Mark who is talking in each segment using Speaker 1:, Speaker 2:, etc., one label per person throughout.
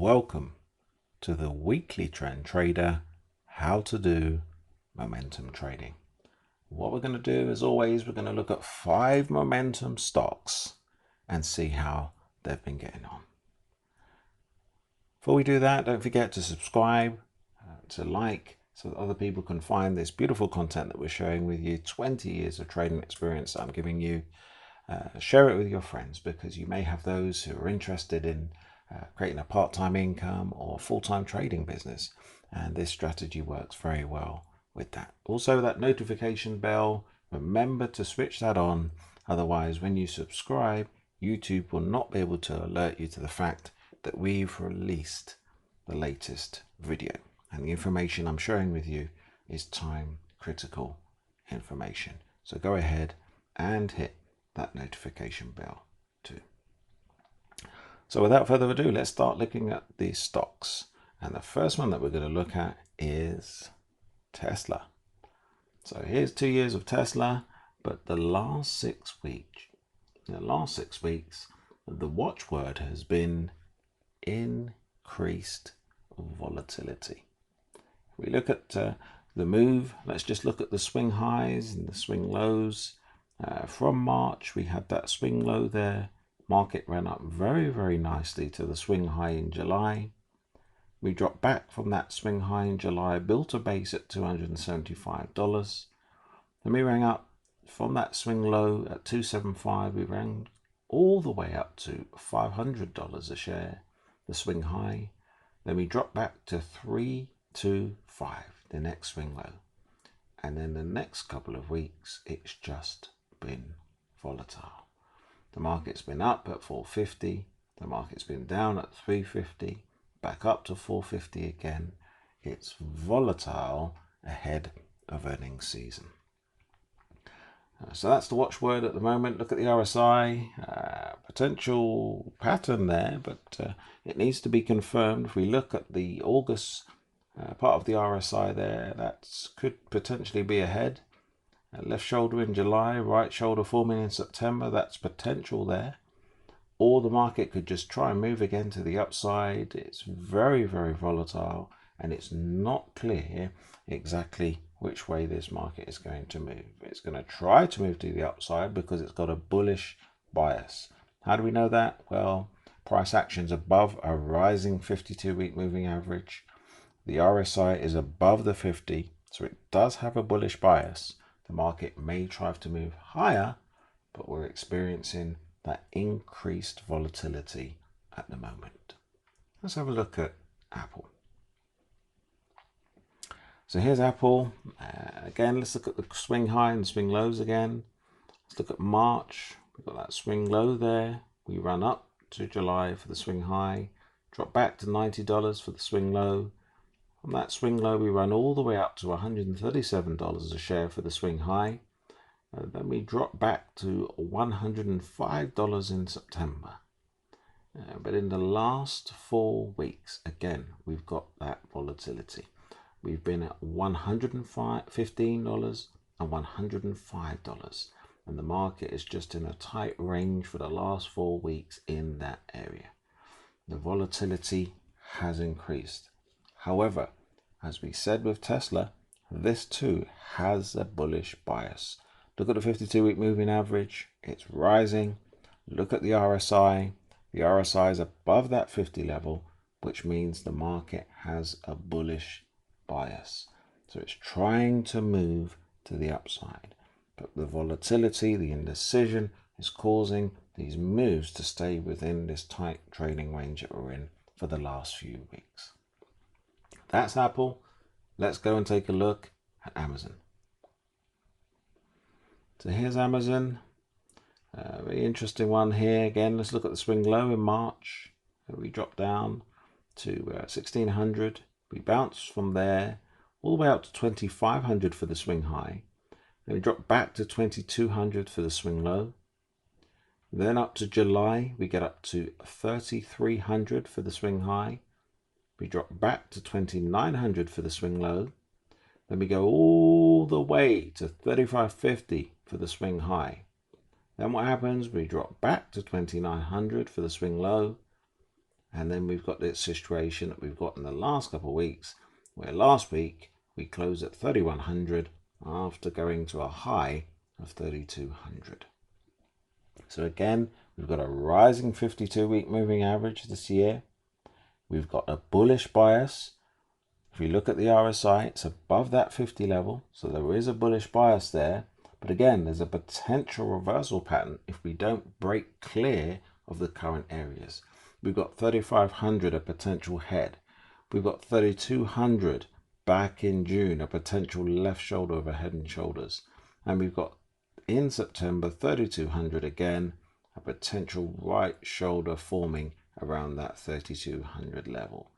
Speaker 1: Welcome to the weekly trend trader, how to do momentum trading. What we're going to do, as always, we're going to look at 5 momentum stocks and see how they've been getting on. Before we do that, don't forget to subscribe, to like, so that other people can find this beautiful content that we're sharing with you. 20 years of trading experience I'm giving you. Share it with your friends, because you may have those who are interested in creating a part-time income or full-time trading business, and this strategy works very well with that. Also, that notification bell, remember to switch that on, otherwise when you subscribe, YouTube will not be able to alert you to the fact that we've released the latest video, and the information I'm sharing with you is time critical information. So go ahead and hit that notification bell too. So without further ado, let's start looking at these stocks. And the first one that we're going to look at is Tesla. So here's 2 years of Tesla, but the last 6 weeks, the watchword has been increased volatility. If we look at the move, let's just look at the swing highs and the swing lows. From March, we had that swing low there. Market ran up very, very nicely to the swing high in July. We dropped back from that swing high in July, built a base at $275. Then we rang up from that swing low at $275. We ran all the way up to $500 a share, the swing high. Then we dropped back to $325, the next swing low. And then the next couple of weeks, it's just been volatile. The market's been up at 450, the market's been down at 350, back up to 450 again. It's volatile ahead of earnings season. So that's the watchword at the moment. Look at the RSI, potential pattern there, but it needs to be confirmed. If we look at the August part of the RSI there, that could potentially be ahead. Left shoulder in July, right shoulder forming in September, that's potential there. Or the market could just try and move again to the upside. It's very, very volatile, and it's not clear exactly which way this market is going to move. It's going to try to move to the upside because it's got a bullish bias. How do we know that? Well, price action's above a rising 52-week moving average. The RSI is above the 50, so it does have a bullish bias. The market may try to move higher, but we're experiencing that increased volatility at the moment. Let's have a look at Apple. So here's Apple. Again, let's look at the swing high and swing lows again. Let's look at March. We've got that swing low there. We run up to July for the swing high, drop back to $90 for the swing low. From that swing low, we run all the way up to $137 a share for the swing high. Then we drop back to $105 in September. But in the last 4 weeks, again, we've got that volatility. We've been at $115 and $105. And the market is just in a tight range for the last 4 weeks in that area. The volatility has increased. However, as we said with Tesla, this too has a bullish bias. Look at the 52-week moving average. It's rising. Look at the RSI. The RSI is above that 50 level, which means the market has a bullish bias. So it's trying to move to the upside. But the volatility, the indecision, is causing these moves to stay within this tight trading range that we're in for the last few weeks. That's Apple. Let's go and take a look at Amazon. So here's Amazon. Very interesting one here. Again, let's look at the swing low in March. We dropped down to 1600. We bounced from there all the way up to 2500 for the swing high. Then we dropped back to 2200 for the swing low. Then up to July, we get up to 3300 for the swing high. We drop back to 2900 for the swing low. Then we go all the way to 3550 for the swing high. Then what happens? We drop back to 2900 for the swing low. And then we've got this situation that we've got in the last couple of weeks, where last week we closed at 3,100 after going to a high of 3,200. So again, we've got a rising 52-week moving average this year. We've got a bullish bias. If we look at the RSI, it's above that 50 level, so there is a bullish bias there. But again, there's a potential reversal pattern if we don't break clear of the current areas. We've got 3,500, a potential head. We've got 3,200 back in June, a potential left shoulder over head and shoulders. And we've got in September 3,200 again, a potential right shoulder forming around that 3,200 level.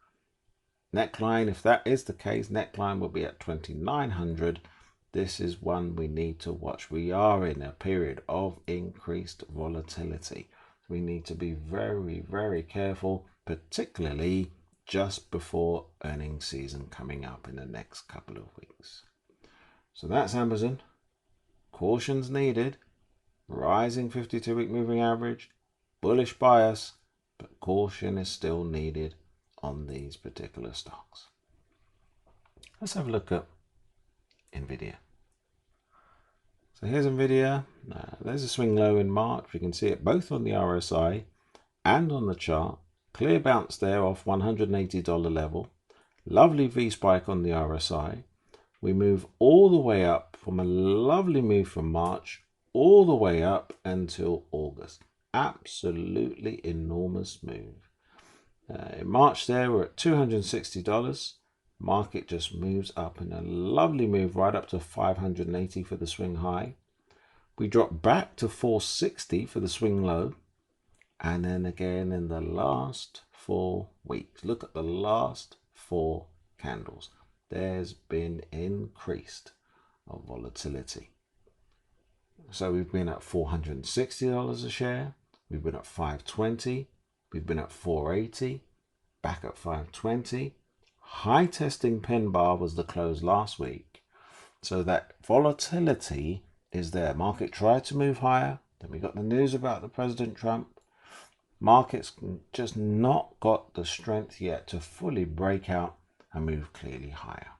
Speaker 1: Neckline, if that is the case, neckline will be at 2,900. This is one we need to watch. We are in a period of increased volatility. We need to be very, very careful, particularly just before earnings season coming up in the next couple of weeks. So that's Amazon. Caution's needed. Rising 52-week moving average, bullish bias, but caution is still needed on these particular stocks. Let's have a look at Nvidia. So here's Nvidia. There's a swing low in March. You can see it both on the RSI and on the chart. Clear bounce there off $180 level. Lovely V spike on the RSI. We move all the way up from a lovely move from March all the way up until August. Absolutely enormous move. In March there, we're at $260. Market just moves up in a lovely move right up to 580 for the swing high. We drop back to 460 for the swing low. And then again in the last 4 weeks, look at the last 4 candles. There's been increased of volatility. So we've been at $460 a share. We've been at 520. We've been at 480, back at 520. High testing pin bar was the close last week. So that volatility is there. Market tried to move higher. Then we got the news about the President Trump. Markets just not got the strength yet to fully break out and move clearly higher.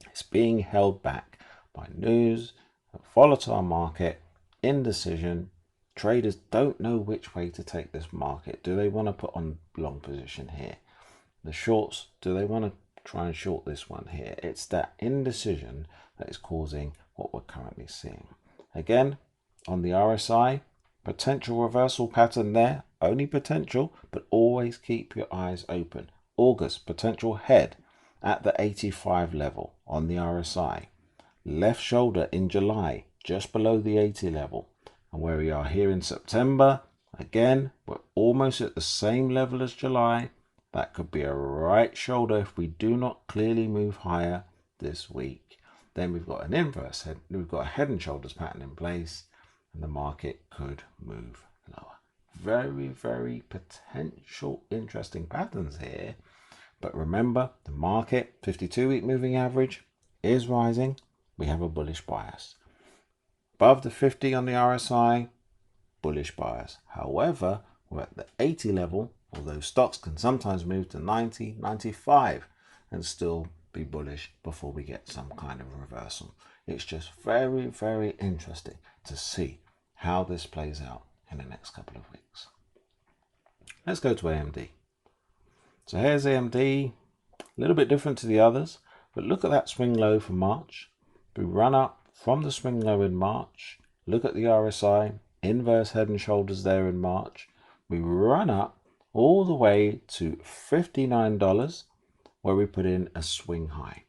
Speaker 1: It's being held back by news, a volatile market, indecision. Traders don't know which way to take this market. Do they want to put on long position here? The shorts, do they want to try and short this one here? It's that indecision that is causing what we're currently seeing. Again, on the RSI, potential reversal pattern there, only potential, but always keep your eyes open. August, potential head at the 85 level on the RSI. Left shoulder in July, just below the 80 level. And where we are here in September, again, we're almost at the same level as July. That could be a right shoulder if we do not clearly move higher this week. Then we've got an inverse head, we've got a head and shoulders pattern in place, and the market could move lower. Very, very potential interesting patterns here. But remember, the market 52-week moving average is rising. We have a bullish bias. Above the 50 on the RSI, bullish bias. However, we're at the 80 level, although stocks can sometimes move to 90, 95 and still be bullish before we get some kind of reversal. It's just very, very interesting to see how this plays out in the next couple of weeks. Let's go to AMD. So here's AMD, a little bit different to the others, but look at that swing low for March. We run up from the swing low in March. Look at the RSI, inverse head and shoulders there in March. We run up all the way to $59 where we put in a swing high.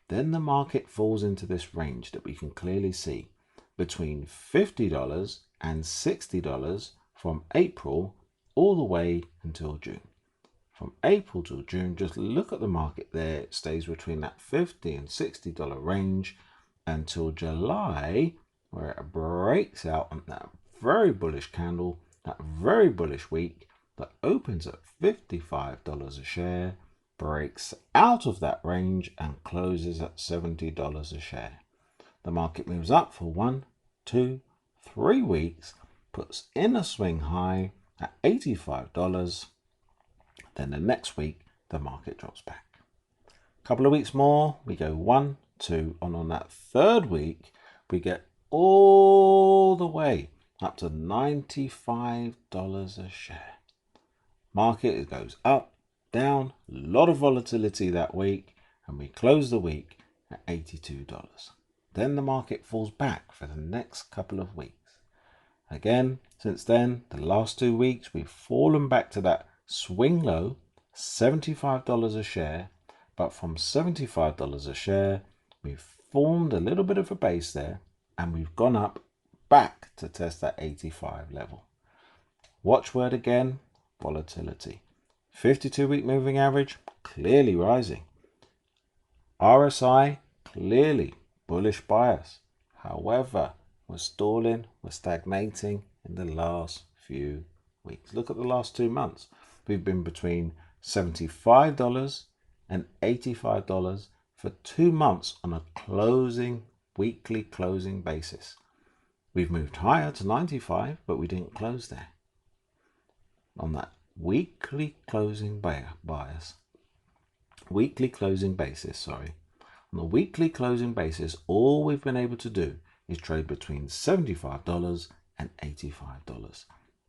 Speaker 1: Then the market falls into this range that we can clearly see between $50 and $60 from April all the way until June. From April to June, just look at the market there. It stays between that $50 and $60 range until July, where it breaks out on that very bullish candle, that very bullish week that opens at $55 a share, breaks out of that range and closes at $70 a share. The market moves up for 1, 2, 3 weeks, puts in a swing high at $85, Then the next week, the market drops back. A couple of weeks more, we go 1, 2, and on that third week, we get all the way up to $95 a share. Market goes up, down, a lot of volatility that week, and we close the week at $82. Then the market falls back for the next couple of weeks. Again, since then, the last 2 weeks, we've fallen back to that swing low, $75 a share, but from $75 a share, we've formed a little bit of a base there, and we've gone up back to test that 85 level. Watchword again, volatility. 52-week moving average, clearly rising. RSI, clearly bullish bias. However, we're stalling, we're stagnating in the last few weeks. Look at the last 2 months. We've been between $75 and $85 for 2 months on a weekly closing basis. We've moved higher to 95, but we didn't close there. On that weekly closing basis, on the weekly closing basis, all we've been able to do is trade between $75 and $85.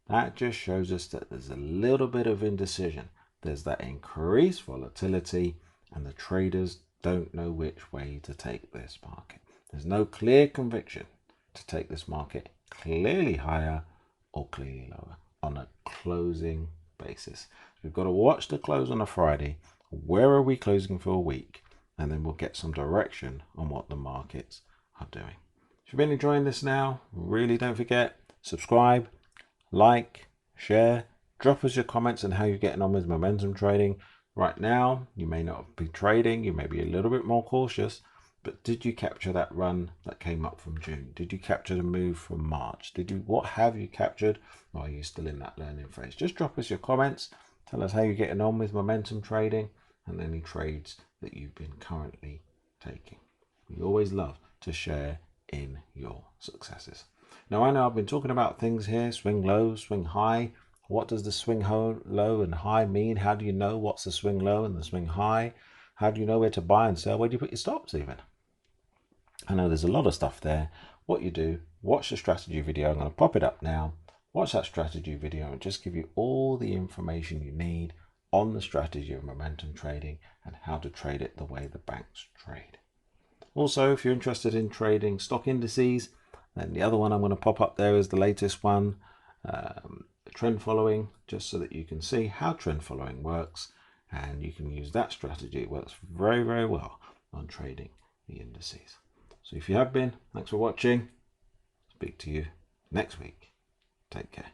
Speaker 1: That just shows us that there's a little bit of indecision. There's that increased volatility, and the traders don't know which way to take this market. There's no clear conviction to take this market clearly higher or clearly lower on a closing basis. We've got to watch the close on a Friday. Where are we closing for a week? And then we'll get some direction on what the markets are doing. If you've been enjoying this now, really don't forget, subscribe, like, share, drop us your comments on how you're getting on with momentum trading. Right now, you may not be trading, you may be a little bit more cautious, but did you capture that run that came up from June? Did you capture the move from March? What have you captured? Or are you still in that learning phase? Just drop us your comments. Tell us how you're getting on with momentum trading and any trades that you've been currently taking. We always love to share in your successes. Now, I know I've been talking about things here, swing low, swing high. What does the swing low and high mean? How do you know what's the swing low and the swing high? How do you know where to buy and sell? Where do you put your stops even? I know there's a lot of stuff there. What you do, watch the strategy video. I'm going to pop it up now. Watch that strategy video and just give you all the information you need on the strategy of momentum trading and how to trade it the way the banks trade. Also, if you're interested in trading stock indices, then the other one I'm going to pop up there is the latest one, trend following, just so that you can see how trend following works and you can use that strategy. It works very, very well on trading the indices. So if you have been, thanks for watching. Speak to you next week. Take care.